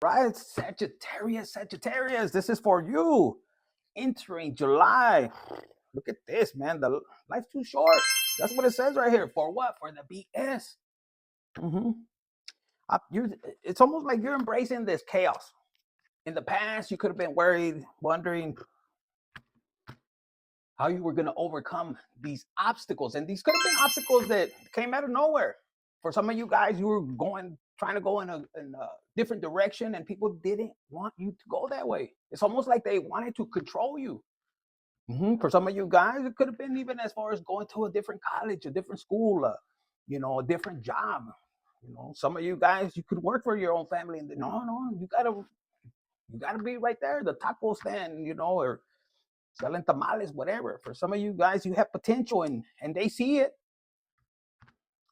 Right, Sagittarius, this is for you. Entering July. Look at this, man. The life's too short. That's what it says right here. For what? For the BS. Mm-hmm. It's almost like you're embracing this chaos. In the past, you could have been worried, wondering how you were going to overcome these obstacles. And these could have been obstacles that came out of nowhere. For some of you guys, you were trying to go in a different direction, and people didn't want you to go that way. It's almost like they wanted to control you. For some of you guys, it could have been even as far as going to a different college, a different school, a different job. Some of you guys, you could work for your own family, and no, you gotta be right there, the taco stand, or selling tamales, whatever. For some of you guys, you have potential, and they see it,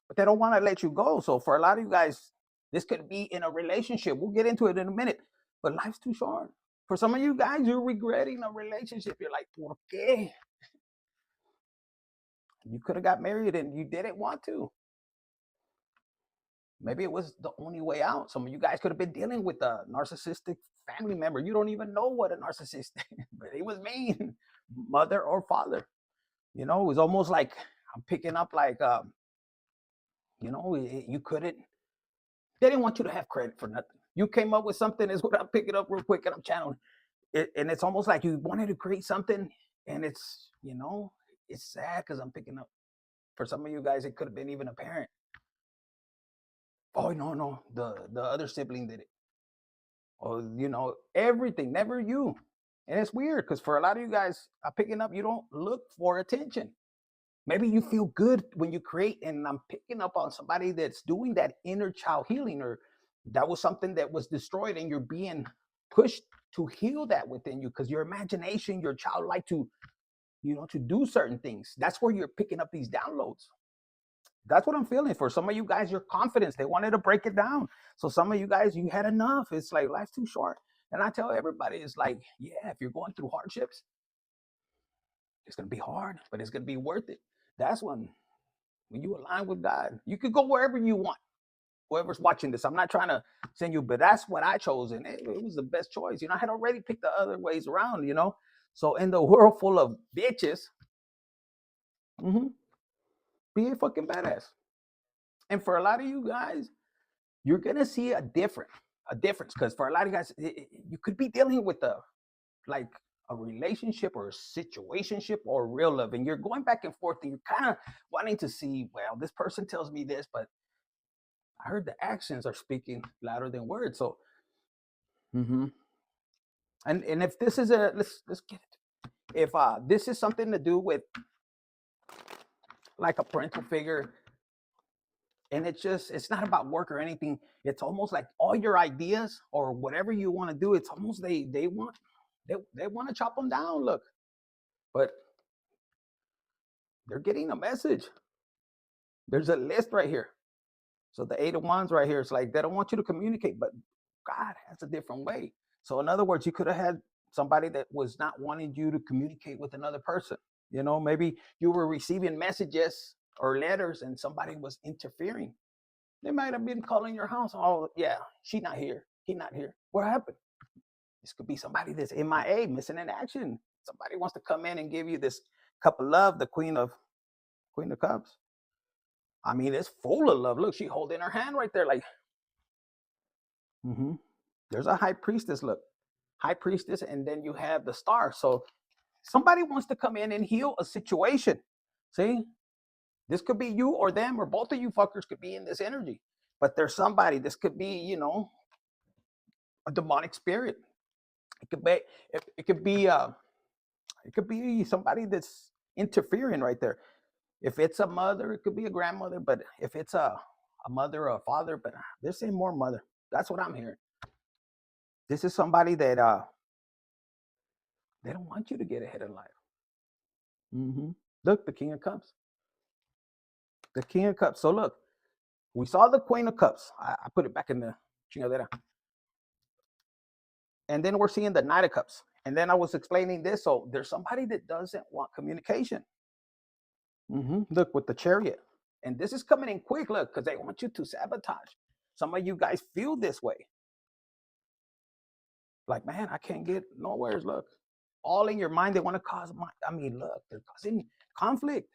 but they don't want to let you go. So for a lot of you guys, this could be in a relationship. We'll get into it in a minute, but life's too short. For some of you guys, you're regretting a relationship. You're like, ¿por qué? You could have got married and you didn't want to. Maybe it was the only way out. Some of you guys could have been dealing with a narcissistic family member. You don't even know what a narcissist is, but it was mean, mother or father. It was almost like I'm picking up like, you couldn't, they didn't want you to have credit for nothing. You came up with something, is what I'm picking up real quick, and I'm channeling it. And it's almost like you wanted to create something, and it's sad because I'm picking up. For some of you guys, it could have been even a parent. Oh, no, the other sibling did it. Or, everything, never you. And it's weird because for a lot of you guys, I'm picking up, you don't look for attention. Maybe you feel good when you create, and I'm picking up on somebody that's doing that inner child healing, or that was something that was destroyed, and you're being pushed to heal that within you because your imagination, your child like to, to do certain things. That's where you're picking up these downloads. That's what I'm feeling. For some of you guys, your confidence, they wanted to break it down. So some of you guys, you had enough. It's like life's too short. And I tell everybody, it's like, yeah, if you're going through hardships, it's gonna be hard, but it's gonna be worth it. That's when you align with God, you could go wherever you want. Whoever's watching this, I'm not trying to send you, but that's what I chose, and it was the best choice. I had already picked the other ways around. So in the world full of bitches, mm-hmm, be a fucking badass. And for a lot of you guys, you're gonna see a difference, because for a lot of you guys, you could be dealing with like a relationship or a situationship or real love, and you're going back and forth, and you're kind of wanting to see, well, this person tells me this, but I heard the actions are speaking louder than words. So, mm-hmm. And if this is let's get it. If this is something to do with like a parental figure, and it's not about work or anything. It's almost like all your ideas or whatever you want to do. It's almost they want to chop them down. Look, but they're getting a message. There's a list right here. So the 8 of Wands right here, it's like they don't want you to communicate, but God has a different way. So in other words, you could have had somebody that was not wanting you to communicate with another person. Maybe you were receiving messages or letters and somebody was interfering. They might have been calling your house. Oh, yeah, she not here. He not here. What happened? This could be somebody that's MIA, missing in action. Somebody wants to come in and give you this cup of love, the Queen of Cups. I mean, it's full of love. Look, she holding her hand right there, like, mm-hmm. There's a high priestess. Look, high priestess, and then you have the star. So somebody wants to come in and heal a situation. See, this could be you or them, or both of you fuckers could be in this energy. But there's somebody. This could be, a demonic spirit. It could be. It could be. It could be somebody that's interfering right there. If it's a mother, it could be a grandmother. But if it's a mother or a father, but they're saying more mother. That's what I'm hearing. This is somebody that they don't want you to get ahead in life. Mm-hmm. Look, the King of Cups. The King of Cups. So look, we saw the Queen of Cups. I put it back in the chingadera. And then we're seeing the Knight of Cups. And then I was explaining this. So there's somebody that doesn't want communication. Mm-hmm. Look, with the Chariot. And this is coming in quick, look, because they want you to sabotage. Some of you guys feel this way. Like, man, I can't get nowhere. Look, all in your mind, they want to cause, look, they're causing conflict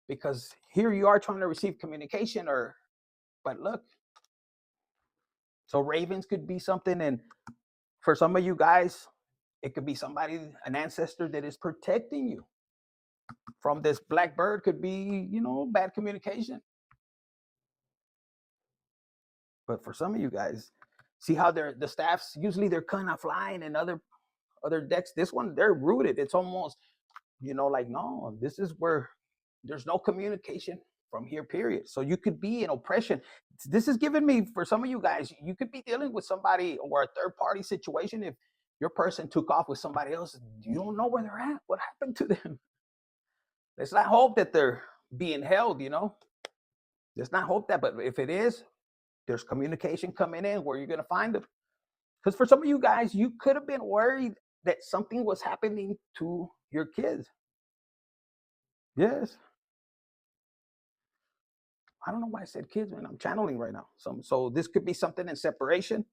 because here you are trying to receive communication but look, so ravens could be something. And for some of you guys, it could be somebody, an ancestor that is protecting you from this. Black bird could be, bad communication. But for some of you guys, see how the staffs, usually they're kind of flying, and other decks, this one, they're rooted. It's almost, like, no, this is where there's no communication from here, period. So you could be in oppression. This is giving me, for some of you guys, you could be dealing with somebody or a third party situation. If your person took off with somebody else, you don't know where they're at. What happened to them? Let's not hope that they're being held, Let's not hope that. But if it is, there's communication coming in where you're going to find them. Because for some of you guys, you could have been worried that something was happening to your kids. Yes. I don't know why I said kids, man. I'm channeling right now. So this could be something in separation.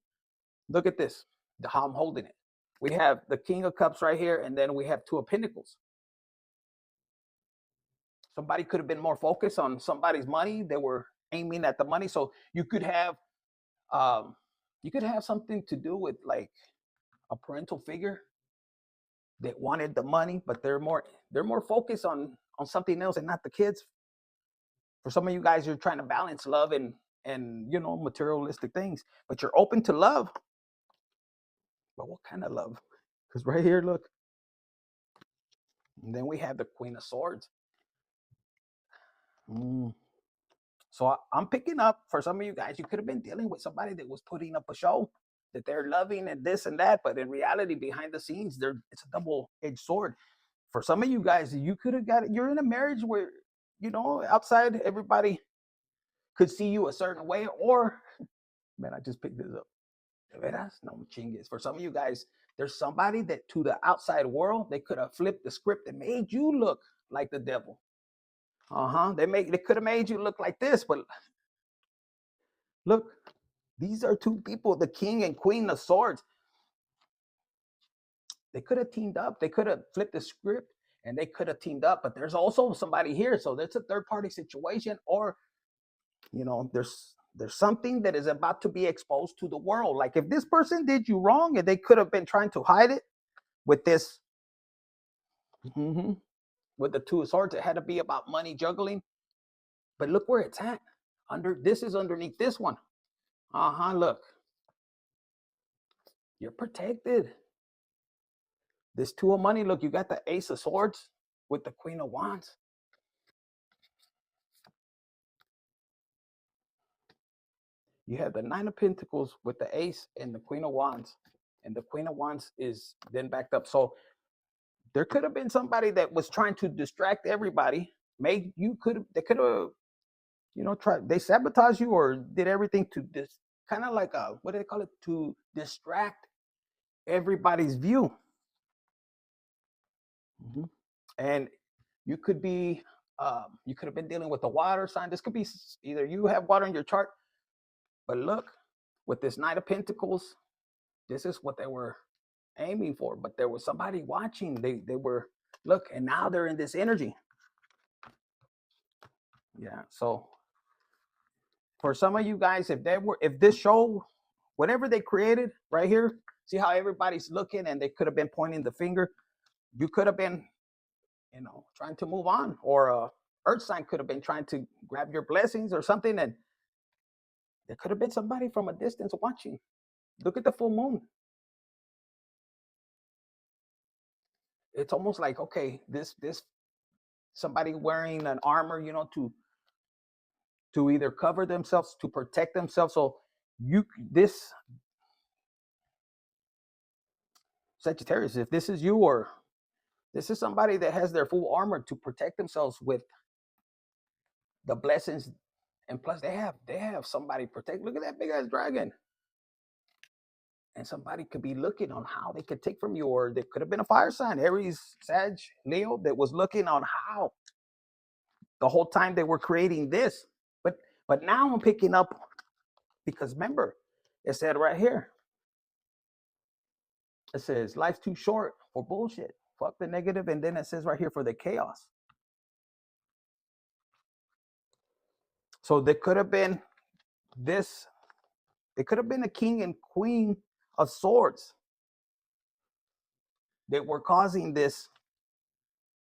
Look at this, how I'm holding it. We have the King of Cups right here, and then we have Two of Pentacles. Somebody could have been more focused on somebody's money. They were aiming at the money. So you could have something to do with like a parental figure that wanted the money, but they're more focused on something else and not the kids. For some of you guys, you're trying to balance love and materialistic things, but you're open to love. But what kind of love? Because right here, look. And then we have the Queen of Swords. So I'm picking up, for some of you guys, you could have been dealing with somebody that was putting up a show that they're loving and this and that, but in reality, behind the scenes, it's a double-edged sword. For some of you guys, you could have you're in a marriage where, outside everybody could see you a certain way, or, man, I just picked this up. No chingues. For some of you guys, there's somebody that to the outside world, they could have flipped the script and made you look like the devil. They could have made you look like this, but look, these are two people, the King and Queen of Swords. They could have teamed up. They could have flipped the script and they could have teamed up, but there's also somebody here. So that's a third party situation, or, there's something that is about to be exposed to the world. Like if this person did you wrong and they could have been trying to hide it with this, with the Two of Swords, it had to be about money juggling. But look where it's at. This is underneath this one. Look. You're protected. This Two of Money, look, you got the Ace of Swords with the Queen of Wands. You have the Nine of Pentacles with the Ace and the Queen of Wands. And the Queen of Wands is then backed up. So there could have been somebody that was trying to distract everybody. They could have, tried, they sabotaged you or did everything to kind of like what do they call it? To distract everybody's view. And you could have been dealing with the water sign. This could be either you have water in your chart, but look, with this Knight of Pentacles, this is what they were aiming for. But there was somebody watching. They were, look, and now they're in this energy. Yeah. So for some of you guys, if this show, whatever they created right here, see how everybody's looking and they could have been pointing the finger. You could have been, trying to move on, or earth sign could have been trying to grab your blessings or something, and there could have been somebody from a distance watching. Look at the full moon. It's almost like, okay, this somebody wearing an armor, to either cover themselves, to protect themselves. So this Sagittarius, if this is you, or this is somebody that has their full armor to protect themselves with the blessings, and plus they have somebody protect. Look at that big ass dragon. And somebody could be looking on how they could take from you, or they could have been a fire sign, Aries, Sag, Leo, that was looking on how the whole time they were creating this. But now I'm picking up, because remember, it said right here, It says life's too short for bullshit. Fuck the negative. And then it says right here for the chaos. So there could have been this, it could have been a king and queen of swords that were causing this,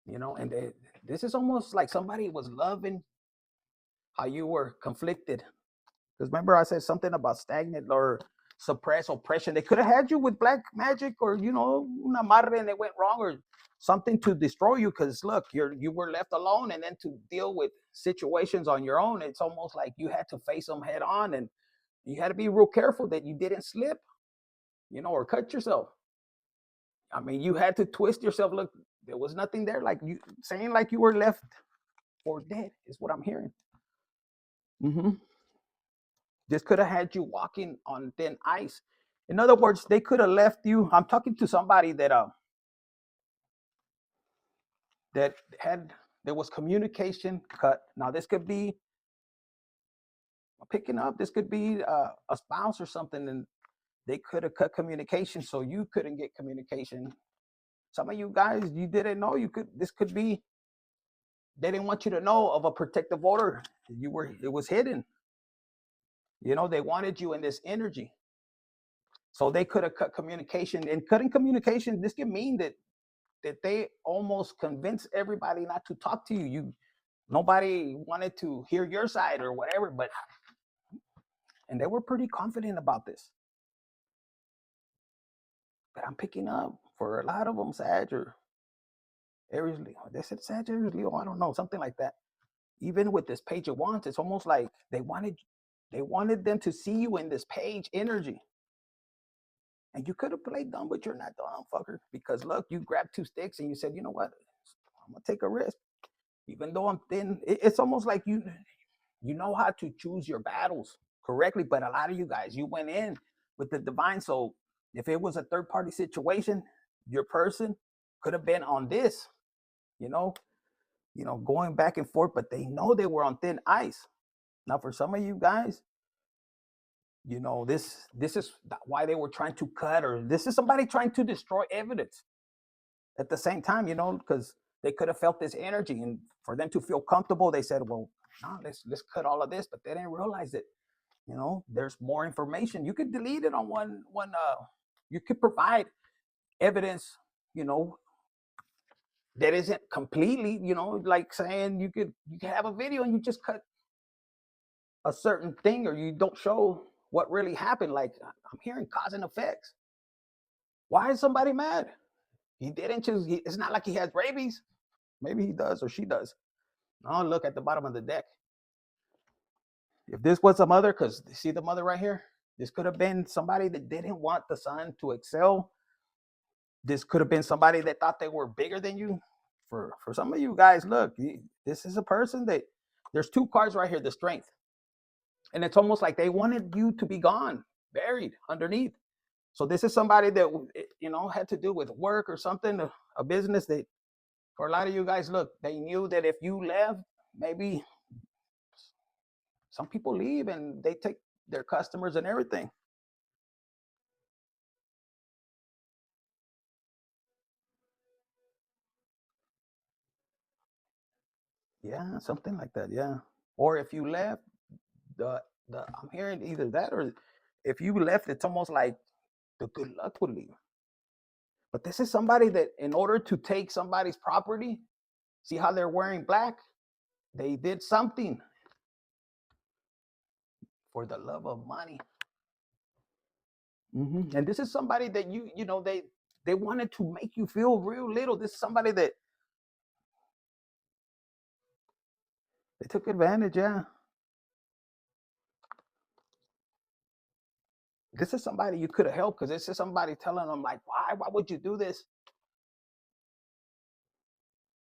and this is almost like somebody was loving how you were conflicted. Because remember, I said something about stagnant or suppressed oppression. They could have had you with black magic or, una madre, and it went wrong, or something to destroy you. Because look, you were left alone, and then to deal with situations on your own, it's almost like you had to face them head on, and you had to be real careful that you didn't slip, or cut yourself. I mean, you had to twist yourself. Look, there was nothing there, like you saying, like you were left for dead, is what I'm hearing. This could have had you walking on thin ice. In other words, they could have left you. I'm talking to somebody that there was communication cut. Now this could be picking up. This could be a spouse or something, and they could have cut communication, so you couldn't get communication. Some of you guys, you didn't know you could. This could be they didn't want you to know of a protective order. It was hidden. They wanted you in this energy. So they could have cut communication. And cutting communication, this can mean that they almost convinced everybody not to talk to you. Nobody wanted to hear your side or whatever, and they were pretty confident about this. But I'm picking up for a lot of them, Sag or Aries, Leo. They said Sag, Aries, Leo, I don't know, something like that. Even with this Page of Wands, it's almost like they wanted them to see you in this page energy. And you could have played dumb, but you're not dumb, fucker. Because look, you grabbed two sticks and you said, you know what? I'm gonna take a risk. Even though I'm thin, it's almost like you know how to choose your battles correctly. But a lot of you guys, you went in with the divine. So if it was a third party situation, your person could have been on this, going back and forth, but they know they were on thin ice. Now, for some of you guys, this is why they were trying to cut, or this is somebody trying to destroy evidence at the same time, because they could have felt this energy, and for them to feel comfortable, they said, well, no, let's cut all of this. But they didn't realize that, there's more information. You could delete it on one you could provide evidence, that isn't completely, like saying you could have a video and you just cut a certain thing, or you don't show what really happened. Like I'm hearing cause and effects. Why is somebody mad? He didn't choose. It's not like he has rabies. Maybe he does or she does. Oh, look at the bottom of the deck. If this was a mother, because see the mother right here, this could have been somebody that didn't want the son to excel. This could have been somebody that thought they were bigger than you. For some of you guys, look, this is a person that there's two cards right here, the strength. And it's almost like they wanted you to be gone, buried underneath. So this is somebody that, had to do with work or something, a business that for a lot of you guys, look, they knew that if you left, maybe some people leave and they take their customers and everything. Yeah, something like that. Yeah. Or if you left, the I'm hearing either that, or if you left, it's almost like the good luck would leave. But this is somebody that, in order to take somebody's property, see how they're wearing black? They did something for the love of money. And this is somebody that they wanted to make you feel real little. This is somebody that they took advantage. Yeah. This is somebody you could have helped, because this is somebody telling them, like, why would you do this?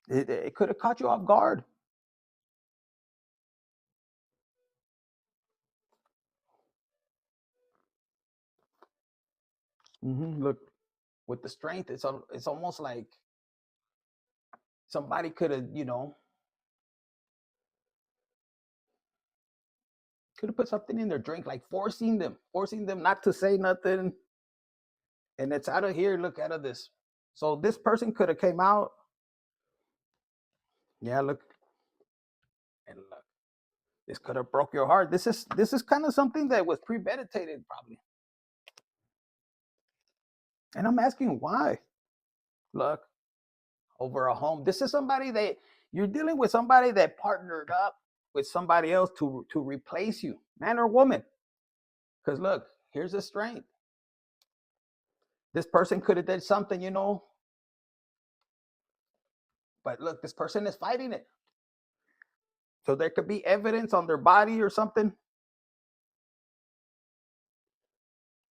It could have caught you off guard. Look, with the strength, it's almost like somebody could have, could have put something in their drink, like forcing them not to say nothing. And it's out of here. Look, out of this. So this person could have came out. Yeah, look. And look. This could have broke your heart. This is kind of something that was premeditated, probably. And I'm asking why. Look, over a home. This is somebody that you're dealing with, somebody that partnered up with somebody else to replace you, man or woman. Because look, here's the strength. This person could have did something, you know. But look, this person is fighting it. So there could be evidence on their body or something.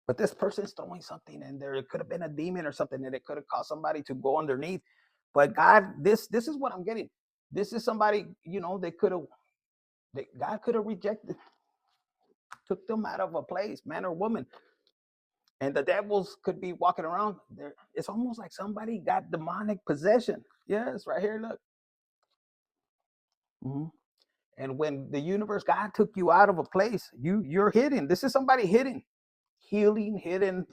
But this person's throwing something in there. It could have been a demon or something, and it could have caused somebody to go underneath. But God, this is what I'm getting. This is somebody, you know, God could have rejected, took them out of a place, man or woman. And the devils could be walking around there. It's almost like somebody got demonic possession. Yes, right here, look. Mm-hmm. And when the universe, God took you out of a place, you're hidden. This is somebody hidden, healing, hidden.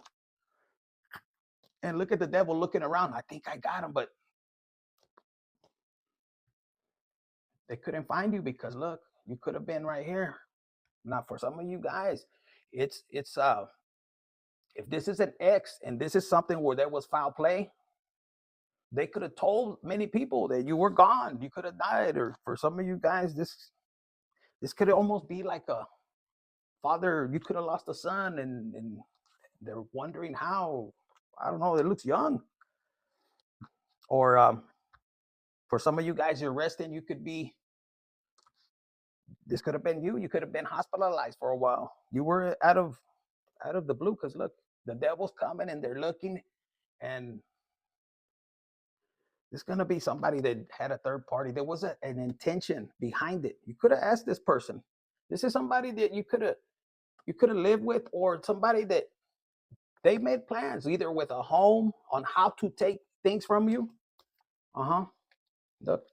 And look at the devil looking around. I think I got him, but they couldn't find you because look, you could have been right here. Now, for some of you guys, it's if this is an ex and this is something where there was foul play, they could have told many people that you were gone, you could have died. Or for some of you guys, this could almost be like a father, you could have lost a son, and they're wondering how. I don't know, it looks young. Or for some of you guys, you're resting, you could be, this could have been you could have been hospitalized for a while. You were out of the blue, because look, the devil's coming and they're looking, and it's going to be somebody that had a third party. There was an intention behind it. You could have asked this person. This is somebody that you could have lived with, or somebody that they made plans either with a home on how to take things from you. Look,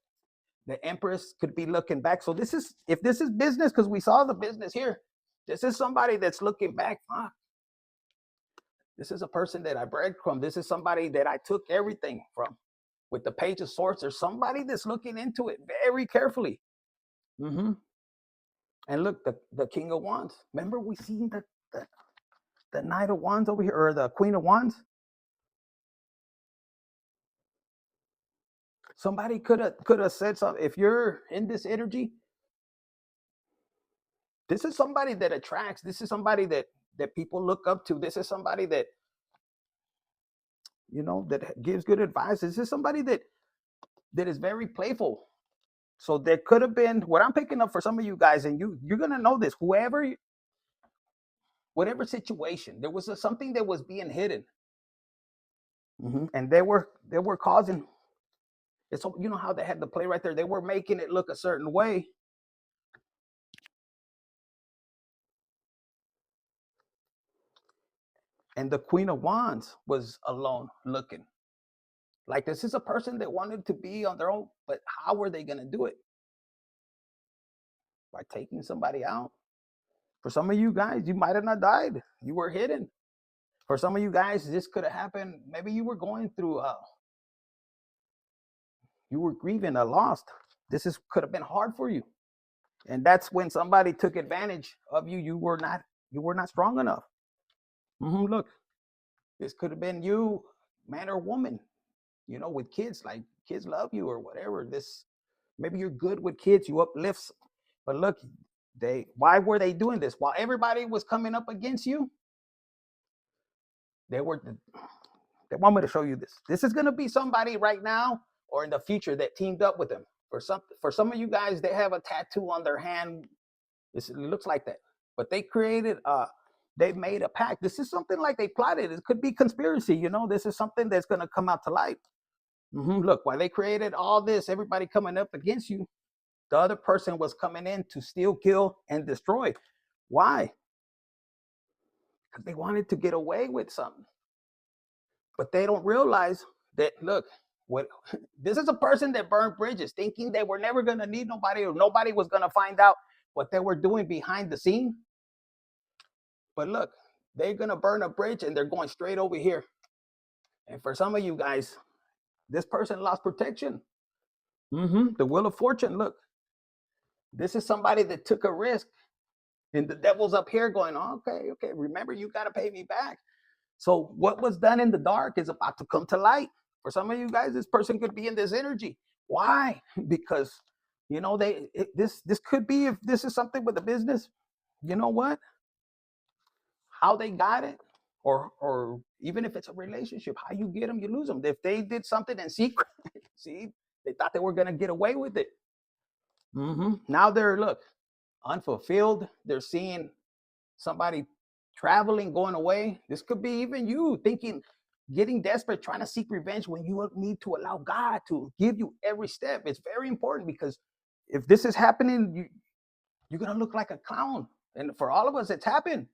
the Empress could be looking back. So this is, if this is business, because we saw the business here, this is somebody that's looking back. This is a person that I bred from. This is somebody that I took everything from. With the Page of Swords, there's somebody that's looking into it very carefully. And look, the King of Wands. Remember, we seen the Knight of Wands over here, or the Queen of Wands. Somebody could have said something. If you're in this energy, this is somebody that attracts. This is somebody that people look up to. This is somebody that, you know, that gives good advice. This is somebody that is very playful. So there could have been, what I'm picking up for some of you guys, and you're gonna know this. Whatever situation, there was something that was being hidden, and they were causing. It's, you know how they had the play right there. They were making it look a certain way. And the Queen of Wands was alone looking. Like, this is a person that wanted to be on their own, but how were they going to do it? By taking somebody out. For some of you guys, you might have not died. You were hidden. For some of you guys, this could have happened. Maybe you were going through, you were grieving a loss. This could have been hard for you. And that's when somebody took advantage of you. You were not strong enough. Look, this could have been you, man or woman, you know, with kids, like kids love you or whatever. Maybe you're good with kids, you uplift. But look, why were they doing this? While everybody was coming up against you, they want me to show you this. This is going to be somebody right now or in the future that teamed up with them. For some of you guys, they have a tattoo on their hand. It looks like that. But they they made a pact. This is something like they plotted. It could be conspiracy, you know. This is something that's going to come out to light. Look, while they created all this, everybody coming up against you, the other person was coming in to steal, kill, and destroy. Why? Because they wanted to get away with something. But they don't realize that, look, this is a person that burned bridges, thinking they were never going to need nobody, or nobody was going to find out what they were doing behind the scene. But look, they're going to burn a bridge and they're going straight over here. And for some of you guys, this person lost protection. The Wheel of Fortune, look. This is somebody that took a risk. And the devil's up here going, okay, remember, you got to pay me back. So what was done in the dark is about to come to light. For some of you guys, this person could be in this energy. Why? Because, you know, this could be, if this is something with the business, you know what? How they got it, or even if it's a relationship, how you get them, you lose them. If they did something in secret, see, they thought they were going to get away with it. Now they're, look, unfulfilled. They're seeing somebody traveling, going away. This could be even you thinking, getting desperate, trying to seek revenge when you need to allow God to give you every step. It's very important, because if this is happening, you're going to look like a clown. And for all of us, it's happened.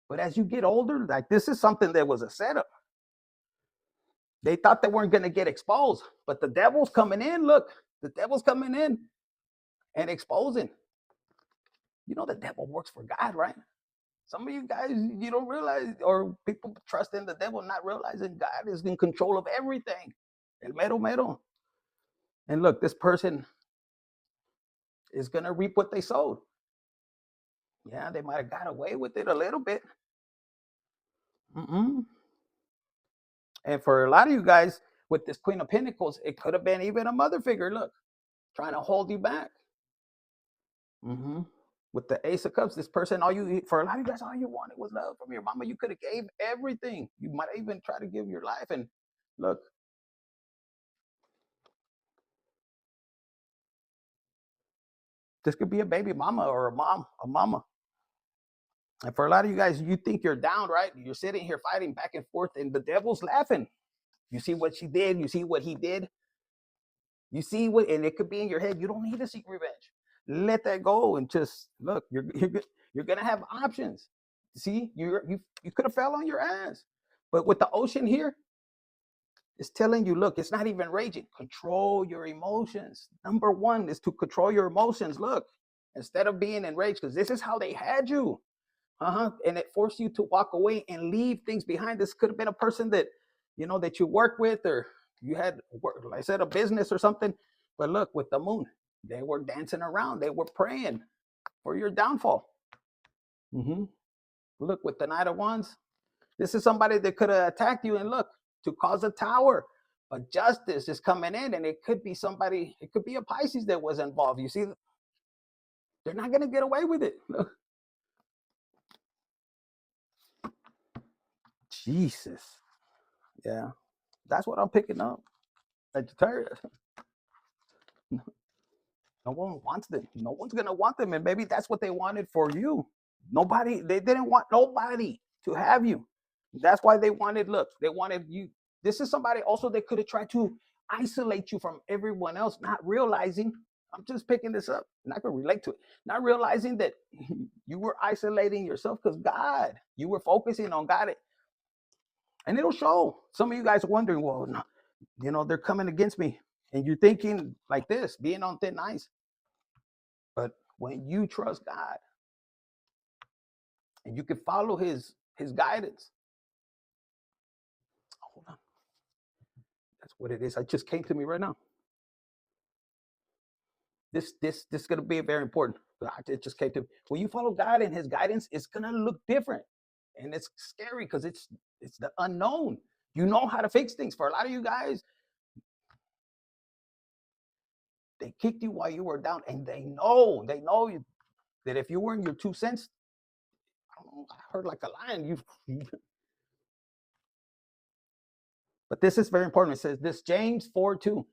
But as you get older, like, this is something that was a setup. They thought they weren't going to get exposed, but the devil's coming in. Look, the devil's coming in and exposing. You know, the devil works for God, right? Some of you guys, you don't realize, or people trust in the devil, not realizing God is in control of everything. El mero mero. And look, this person is going to reap what they sowed. Yeah, they might have got away with it a little bit. And for a lot of you guys, with this Queen of Pentacles, it could have been even a mother figure, look, trying to hold you back. With the Ace of Cups, this person, for a lot of you guys, all you wanted was love from your mama. You could have gave everything. You might even try to give your life. And look, this could be a baby mama or a mama. And for a lot of you guys, you think you're down, right? You're sitting here fighting back and forth, and the devil's laughing. You see what she did. You see what he did. You see what, and it could be in your head. You don't need to seek revenge. Let that go and just look. You're gonna have options. See, you could have fell on your ass, but with the ocean here, it's telling you, look, it's not even raging. Control your emotions. Number one is to control your emotions. Look, instead of being enraged, because this is how they had you. And it forced you to walk away and leave things behind. This could have been a person that, you know, that you work with, or you had, like I said, a business or something. But look, with the moon, they were dancing around. They were praying for your downfall. Look, with the Knight of Wands, this is somebody that could have attacked you, and look, to cause a tower. But justice is coming in, and it could be somebody, it could be a Pisces that was involved. You see, they're not going to get away with it. Jesus. Yeah, that's what I'm picking up. Sagittarius. No one wants them. No one's going to want them. And maybe that's what they wanted for you. They didn't want nobody to have you. That's why they wanted, look, they wanted you. This is somebody also that could have tried to isolate you from everyone else, not realizing, I'm just picking this up, and I can relate to it, not realizing that you were isolating yourself, because God, you were focusing on God. And it'll show. Some of you guys are wondering, well, no, you know, they're coming against me. And you're thinking like this, being on thin ice. But when you trust God and you can follow his guidance. Hold on. That's what it is. It just came to me right now. This is going to be very important. It just came to me. When you follow God and his guidance, it's going to look different. And it's scary because it's the unknown. You know how to fix things. For a lot of you guys, they kicked you while you were down, and they know you, that if you were in your 2 cents, I don't know, I heard like a lion. But this is very important. It says this, James 4:2.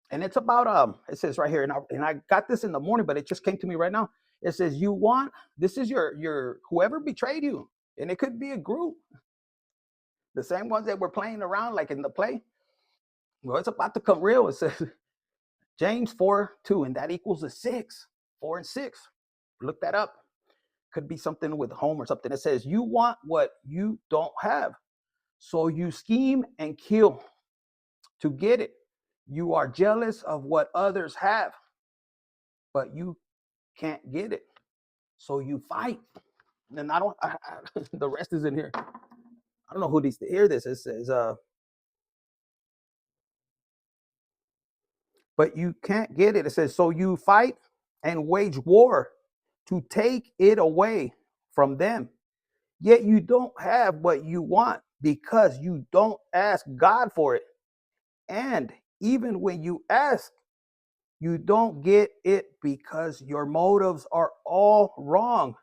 And it's about it says right here, and I got this in the morning, but it just came to me right now. It says, this is your whoever betrayed you, and it could be a group, the same ones that were playing around like in the play. Well, it's about to come real. It says James 4:2, and that equals a 6. 4 and 6. Look that up. Could be something with home or something. It says, you want what you don't have, so you scheme and kill to get it. You are jealous of what others have, but you can't get it, so you fight. And the rest is in here. I don't know who needs to hear this. It says, but you can't get it. It says, so you fight and wage war to take it away from them. Yet you don't have what you want because you don't ask God for it. And even when you ask, you don't get it because your motives are all wrong.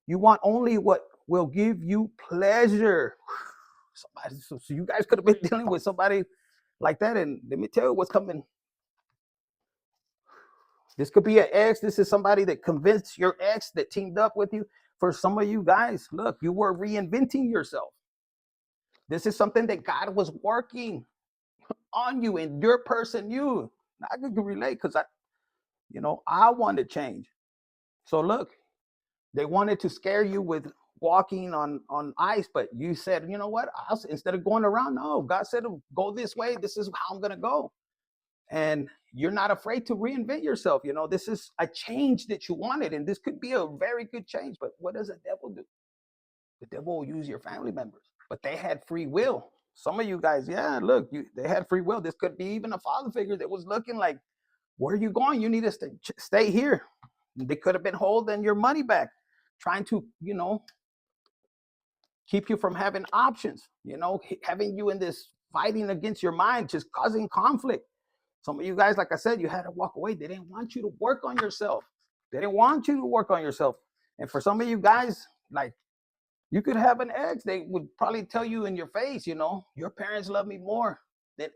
You want only what will give you pleasure. Somebody, so you guys could have been dealing with somebody like that. And let me tell you what's coming. This could be an ex. This is somebody that convinced your ex that teamed up with you. For some of you guys, look, you were reinventing yourself. This is something that God was working on you and your person, you. I can relate because I want to change. So look, they wanted to scare you with walking on ice, but you said, you know what? Instead of going around, no, God said go this way. This is how I'm gonna go. And you're not afraid to reinvent yourself. This is a change that you wanted, and this could be a very good change. But what does the devil do? The devil will use your family members, but they had free will. Some of you guys, yeah, look, they had free will. This could be even a father figure that was looking like, where are you going? You need to stay here. They could have been holding your money back, trying to, keep you from having options, having you in this fighting against your mind, just causing conflict. Some of you guys, like I said, you had to walk away. They didn't want you to work on yourself. They didn't want you to work on yourself. And for some of you guys, like, you could have an ex. They would probably tell you in your face, your parents love me more than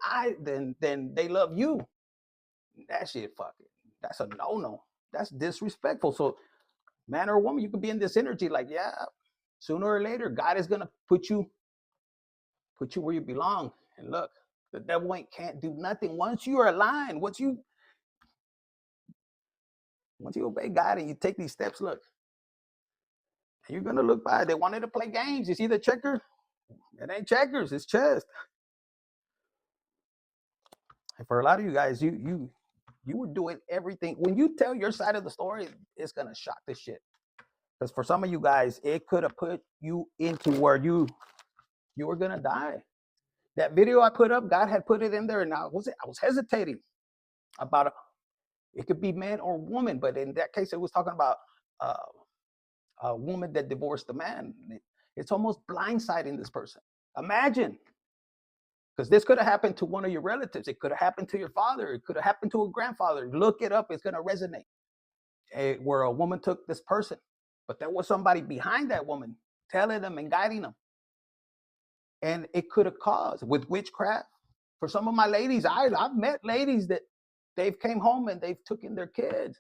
they love you. That shit, fuck it. That's a no-no. That's disrespectful. So, man or woman, you could be in this energy, like, yeah, sooner or later, God is gonna put you where you belong. And look, the devil can't do nothing once you are aligned. Once you obey God and you take these steps, look, you're gonna look by. They wanted to play games. You see the checker? It ain't checkers, it's chess. And for a lot of you guys, you were doing everything. When you tell your side of the story, it's gonna shock the shit. Because for some of you guys, it could have put you into where you were gonna die. That video I put up, God had put it in there, and I was hesitating about it. It could be man or woman, but in that case, it was talking about uh, a woman that divorced a man. It's almost blindsiding this person. Imagine, because this could have happened to one of your relatives. It could have happened to your father. It could have happened to a grandfather. Look it up. It's going to resonate. Where a woman took this person, but there was somebody behind that woman telling them and guiding them. And it could have caused with witchcraft. For some of my ladies, I've met ladies that they've came home and they've taken their kids.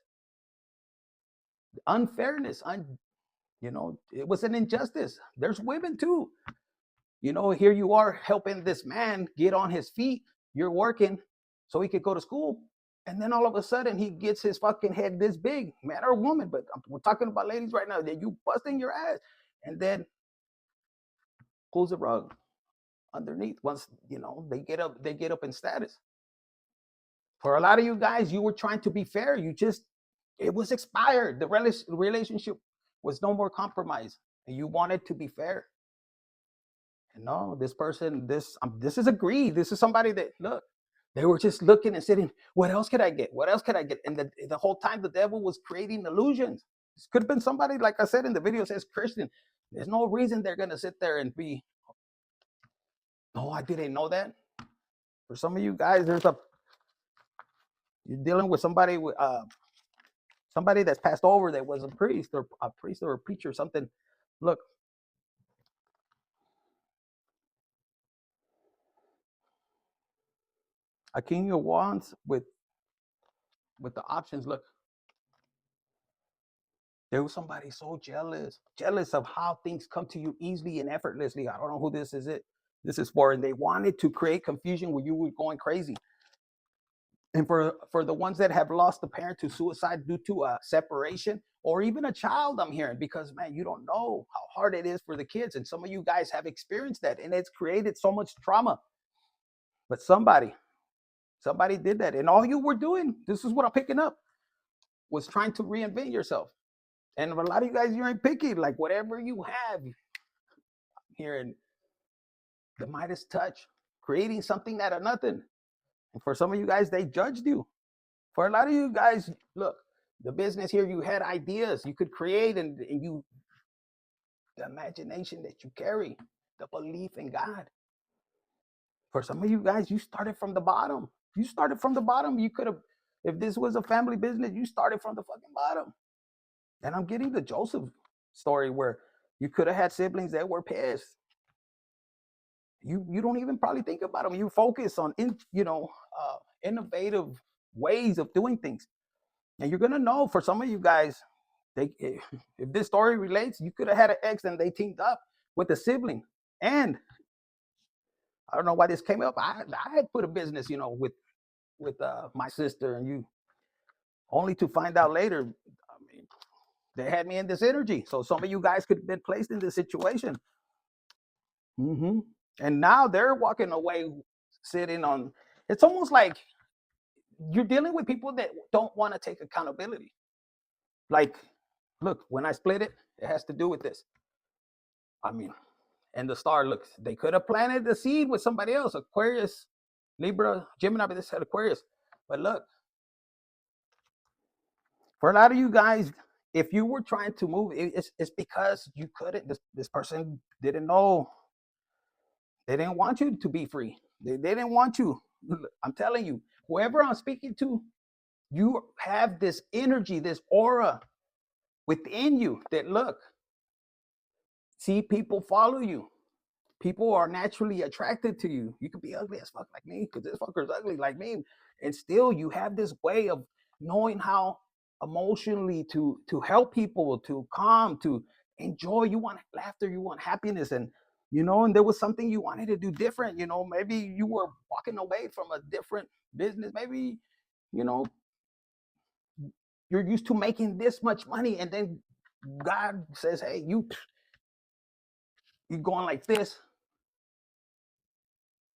Unfairness, it was an injustice. There's women too. Here you are helping this man get on his feet. You're working so he could go to school. And then all of a sudden he gets his fucking head this big, man or woman. But we're talking about ladies right now, that you busting your ass. And then pulls the rug underneath once, they get up in status. For a lot of you guys, you were trying to be fair. It was expired. The relationship was no more compromise. And you wanted to be fair. And no, this person, this is a greed. This is somebody that, look, they were just looking and sitting, what else could I get? What else could I get? And the whole time the devil was creating illusions. This could have been somebody, like I said in the video, says Christian. There's no reason they're going to sit there and be, no, I didn't know that. For some of you guys, you're dealing with somebody that's passed over that was a priest or a preacher or something. Look, a king of wands with the options. Look, there was somebody so jealous of how things come to you easily and effortlessly. I don't know who this is for, and they wanted to create confusion where you were going crazy. And for the ones that have lost a parent to suicide due to a separation or even a child, I'm hearing, because, man, you don't know how hard it is for the kids. And some of you guys have experienced that, and it's created so much trauma. But somebody did that. And all you were doing, this is what I'm picking up, was trying to reinvent yourself. And for a lot of you guys, you ain't picky. Like, whatever you have here, the Midas touch, creating something out of nothing. And for some of you guys, they judged you. For a lot of you guys, look, the business here, you had ideas you could create, and you, the imagination that you carry, the belief in God. For some of you guys, you started from the bottom. You started from the bottom. You could have, if this was a family business, you started from the fucking bottom. And I'm getting the Joseph story where you could have had siblings that were pissed. You don't even probably think about them. You focus on innovative ways of doing things. And you're gonna know, for some of you guys, if this story relates, you could have had an ex and they teamed up with a sibling. And I don't know why this came up. I had put a business, with my sister and you, only to find out later, I mean, they had me in this energy. So some of you guys could have been placed in this situation. And now they're walking away, sitting on, it's almost like you're dealing with people that don't want to take accountability. Like, look, when I split it, it has to do with this. I mean, and the star, look, they could have planted the seed with somebody else, Aquarius, Libra, Gemini, but this had Aquarius. But look, for a lot of you guys, if you were trying to move, it's because you couldn't. This person didn't know. They didn't want you to be free. They didn't want you. I'm telling you, whoever I'm speaking to, you have this energy, this aura within you that, look, see, people follow you. People are naturally attracted to you. You could be ugly as fuck like me, because this fucker's ugly like me. And still you have this way of knowing how emotionally to help people, to calm, to enjoy. You want laughter, you want happiness. And and there was something you wanted to do different. Maybe you were walking away from a different business. Maybe, you're used to making this much money, and then God says, hey, you're going like this.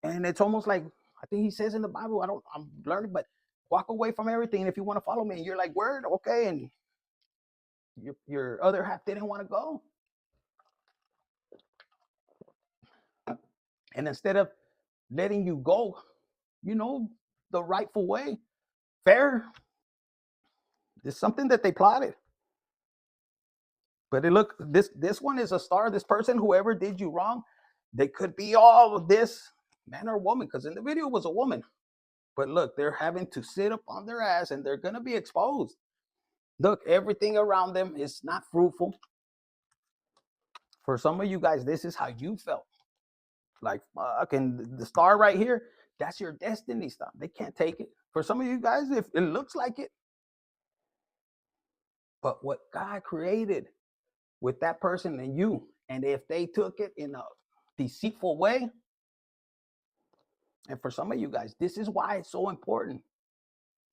And it's almost like, I think he says in the Bible, I'm learning, but walk away from everything if you want to follow me. And you're like, word, okay. And your other half didn't want to go. And instead of letting you go, the rightful way, fair, it's something that they plotted. But look, this one is a star. This person, whoever did you wrong, they could be all of this, man or woman, because in the video it was a woman. But look, they're having to sit up on their ass and they're going to be exposed. Look, everything around them is not fruitful. For some of you guys, this is how you felt. Like, fucking the star right here, that's your destiny stuff. They can't take it. For some of you guys, if it looks like it. But what God created with that person and you, and if they took it in a deceitful way, and for some of you guys, this is why it's so important.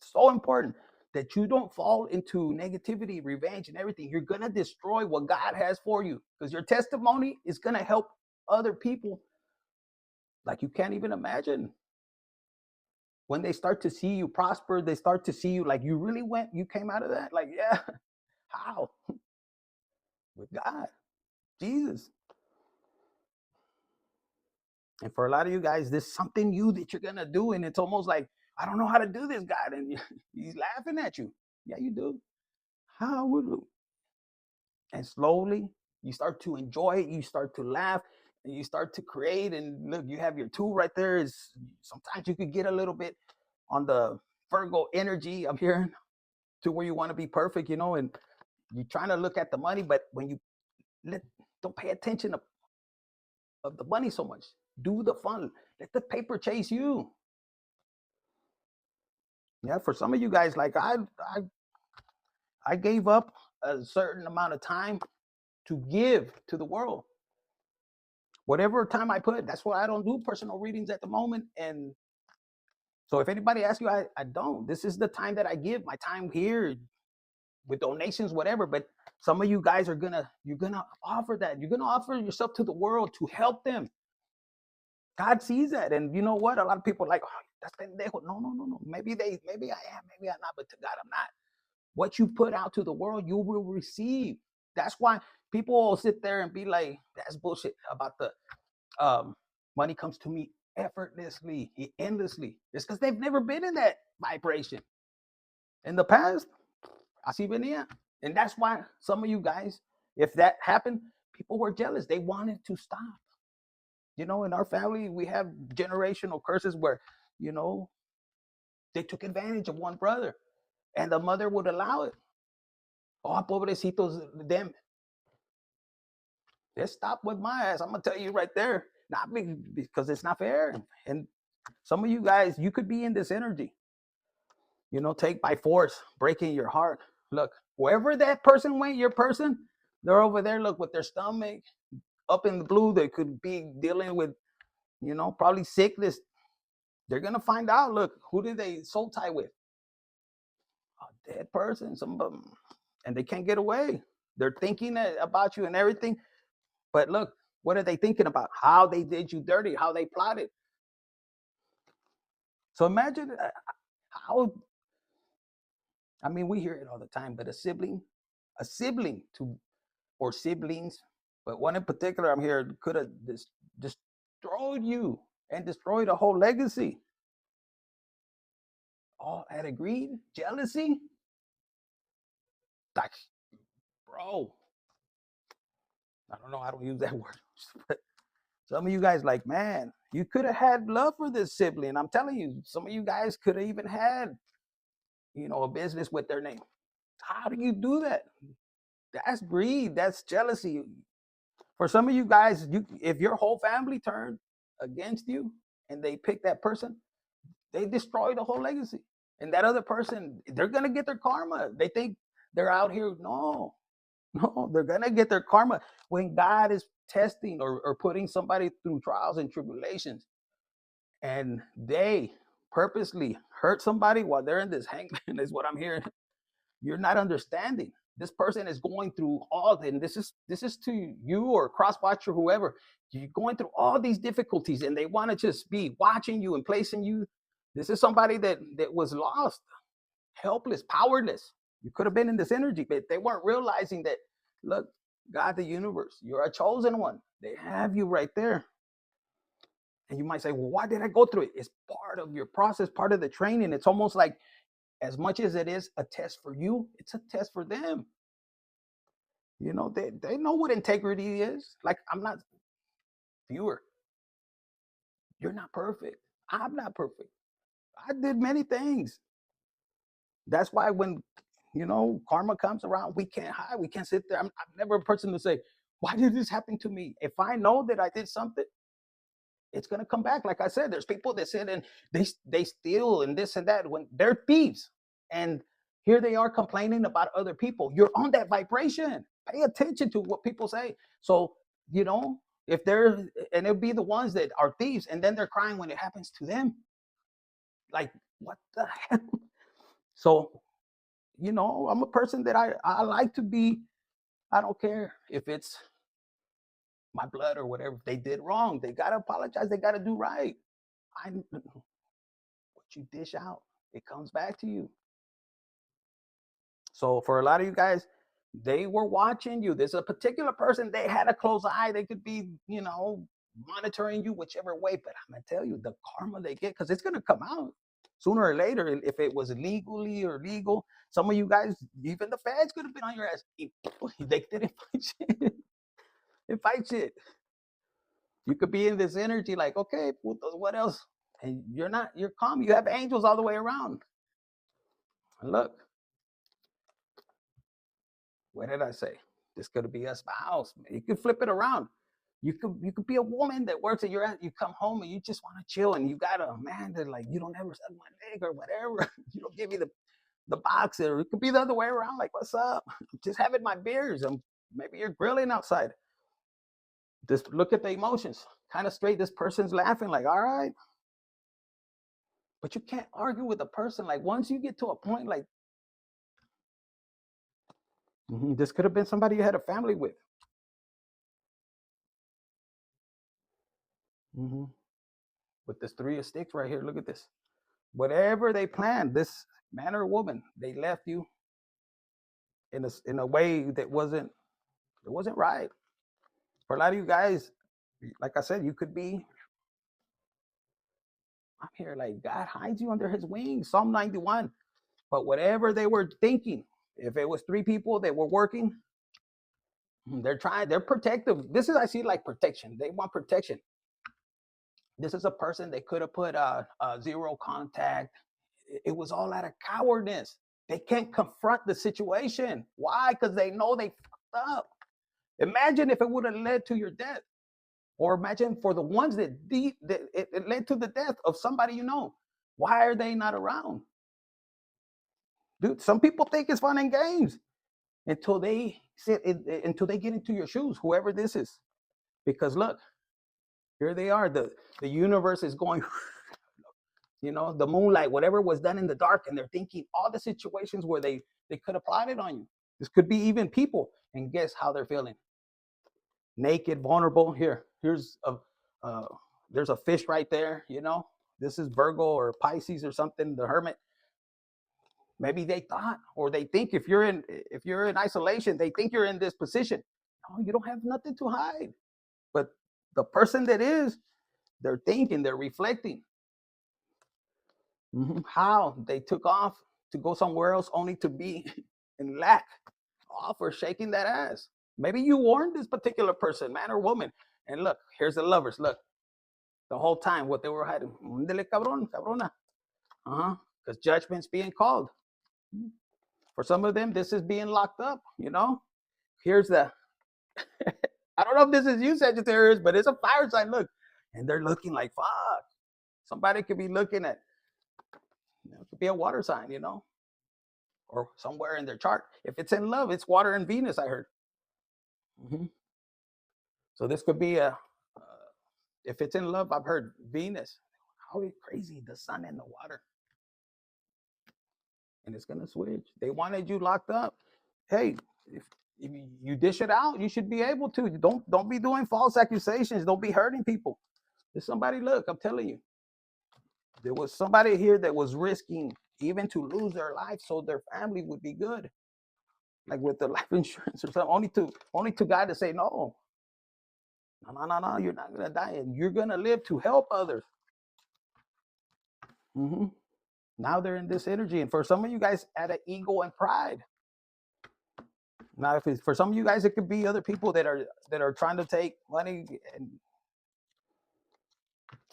So important that you don't fall into negativity, revenge, and everything. You're going to destroy what God has for you, because your testimony is going to help other people like you can't even imagine. When they start to see you prosper, they start to see you like you came out of that. Like, yeah, how? With God, Jesus. And for a lot of you guys, there's something new that you're going to do. And it's almost like, I don't know how to do this, God. And he's laughing at you. Yeah, you do. How would you? And slowly you start to enjoy it. You start to laugh and you start to create. And look, you have your tool right there. Is sometimes you could get a little bit on the Virgo energy up here to where you want to be perfect, and you're trying to look at the money. But when you don't pay attention of the money so much, do the fun. Let the paper chase you. Yeah, for some of you guys, like I gave up a certain amount of time to give to the world. Whatever time I put, that's why I don't do personal readings at the moment. And so if anybody asks you, I don't. This is the time that I give, my time here with donations, whatever. But some of you guys you're gonna offer that. You're gonna offer yourself to the world to help them. God sees that. And you know what? A lot of people are like, oh, that's pendejo. No. Maybe I am, maybe I'm not, but to God, I'm not. What you put out to the world, you will receive. That's why people will sit there and be like, that's bullshit about the Money comes to me effortlessly, endlessly. It's because they've never been in that vibration. In the past, así venía. And that's why some of you guys, if that happened, people were jealous. They wanted to stop. You know, in our family, we have generational curses where, you know, they took advantage of one brother and the mother would allow it. Oh, pobrecitos them. Let's stop with my ass. I'm going to tell you right there. Not because it's not fair. And some of you guys, you could be in this energy, you know, take by force, breaking your heart. Look, wherever that person went, your person, they're over there, look, with their stomach up in the blue. They could be dealing with, you know, probably sickness. They're going to find out, look, who did they soul tie with? A dead person, some of them. And they can't get away. They're thinking about you and everything. But look, what are they thinking about? How they did you dirty, how they plotted. So imagine how, I mean, we hear it all the time, but a sibling to, or siblings, but one in particular I'm here could have destroyed you and destroyed a whole legacy. All out of greed, jealousy. Like, bro, I don't know, I don't use that word. But some of you guys, like, man, you could have had love for this sibling. I'm telling you, some of you guys could have even had, you know, a business with their name. How do you do that? That's greed. That's jealousy. For some of you guys, if your whole family turned against you and they pick that person, they destroy the whole legacy. And that other person, they're gonna get their karma. They think they're out here. No, they're gonna get their karma when God is testing or putting somebody through trials and tribulations, and they purposely hurt somebody while they're in this hangman. Is what I'm hearing. You're not understanding. This person is going through all, and this is to you or cross watch or whoever. You're going through all these difficulties, and they want to just be watching you and placing you. This is somebody that was lost, helpless, powerless. You could have been in this energy, but they weren't realizing that. Look, God, the universe, you're a chosen one. They have you right there. And you might say, well, why did I go through it? It's part of your process, part of the training. It's almost like, as much as it is a test for you, it's a test for them. You know, they know what integrity is. Like, I'm not, viewer, you're not perfect. I'm not perfect. I did many things. That's why when, you know, karma comes around, we can't hide. We can't sit there. I'm never a person to say, why did this happen to me? If I know that I did something, it's going to come back. Like I said, there's people that sit and they steal and this and that when they're thieves. And here they are complaining about other people. You're on that vibration. Pay attention to what people say. So, you know, if they're, and it'll be the ones that are thieves and then they're crying when it happens to them. Like, what the hell? So, you know, I'm a person that I like to be, I don't care if it's my blood or whatever. If they did wrong, they got to apologize. They got to do right. What you dish out, it comes back to you. So for a lot of you guys, they were watching you. There's a particular person, they had a close eye. They could be, you know, monitoring you whichever way. But I'm going to tell you, the karma they get, because it's going to come out sooner or later. If it was legally or legal, some of you guys, even the feds could have been on your ass. They didn't fight shit. They fight shit. You could be in this energy like, okay, what else? And you're calm. You have angels all the way around. And look, what did I say? This could be a spouse. You could flip it around. You could be a woman that works at your ass. You come home and you just want to chill, and you got a man that, like, you don't ever suck my leg or whatever. You don't give me the box. Or it could be the other way around. Like, what's up? I'm just having my beers. Maybe you're grilling outside. Just look at the emotions. Kind of straight. This person's laughing. Like, all right. But you can't argue with a person. Like, once you get to a point, like, this could have been somebody you had a family with. With this 3 of sticks right here, look at this. Whatever they planned, this man or woman, they left you in a way that wasn't right. For a lot of you guys, like I said, you could be I'm here like God hides you under his wings. Psalm 91. But whatever they were thinking, if it was 3 people that were working, they're protective. This is, I see like protection. They want protection. This is a person they could have put zero contact. It was all out of cowardness. They can't confront the situation. Why? Because they know they fucked up. Imagine if it would have led to your death. Or imagine for the ones that it led to the death of somebody you know. Why are they not around? Dude, some people think it's fun and games until they until they get into your shoes, whoever this is. Because look, here they are. The universe is going, the moonlight, whatever was done in the dark, and they're thinking all the situations where they could have plotted on you. This could be even people, and guess how they're feeling? Naked, vulnerable. Here's there's a fish right there. This is Virgo or Pisces or something. The Hermit. Maybe they thought, or they think, if you're in isolation, they think you're in this position. No, you don't have nothing to hide. But the person that is, they're thinking, they're reflecting. How they took off to go somewhere else only to be in lack. Off or shaking that ass. Maybe you warned this particular person, man or woman. And look, here's the lovers. Look, the whole time what they were hiding. Mundele cabrón, cabrona. Because judgment's being called. For some of them, this is being locked up, Here's the, I don't know if this is you, Sagittarius, but it's a fire sign, look. And they're looking like, fuck. Somebody could be looking at, it could be a water sign, or somewhere in their chart. If it's in love, it's water and Venus, I heard. So this could be if it's in love, I've heard Venus. How crazy, the sun and the water. And it's going to switch. They wanted you locked up. Hey, if you dish it out, you should be able to. Don't be doing false accusations. Don't be hurting people. There's somebody, look, I'm telling you. There was somebody here that was risking even to lose their life so their family would be good. Like with the life insurance or something. Only to God to say, no, you're not going to die. And you're going to live to help others. Now they're in this energy. And for some of you guys, at an ego and pride. Now, if it's for some of you guys, it could be other people that are trying to take money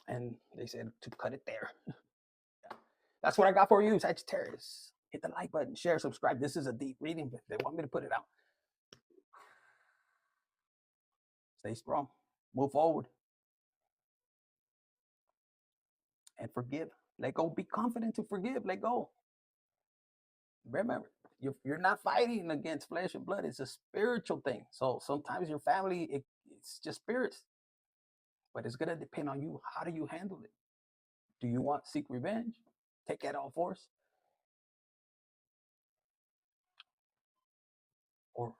and they said to cut it there. That's what I got for you, Sagittarius. Hit the like button, share, subscribe. This is a deep reading, but they want me to put it out. Stay strong. Move forward. And forgive. Let go. Be confident to forgive. Let go. Remember, you're not fighting against flesh and blood. It's a spiritual thing. So sometimes your family, it's just spirits. But it's going to depend on you. How do you handle it? Do you want to seek revenge? Take that all force? Or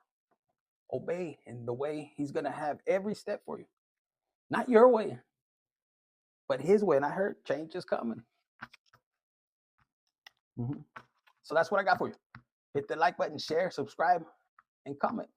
obey in the way he's going to have every step for you? Not your way, but his way. And I heard change is coming. So that's what I got for you. Hit the like button, share, subscribe, and comment.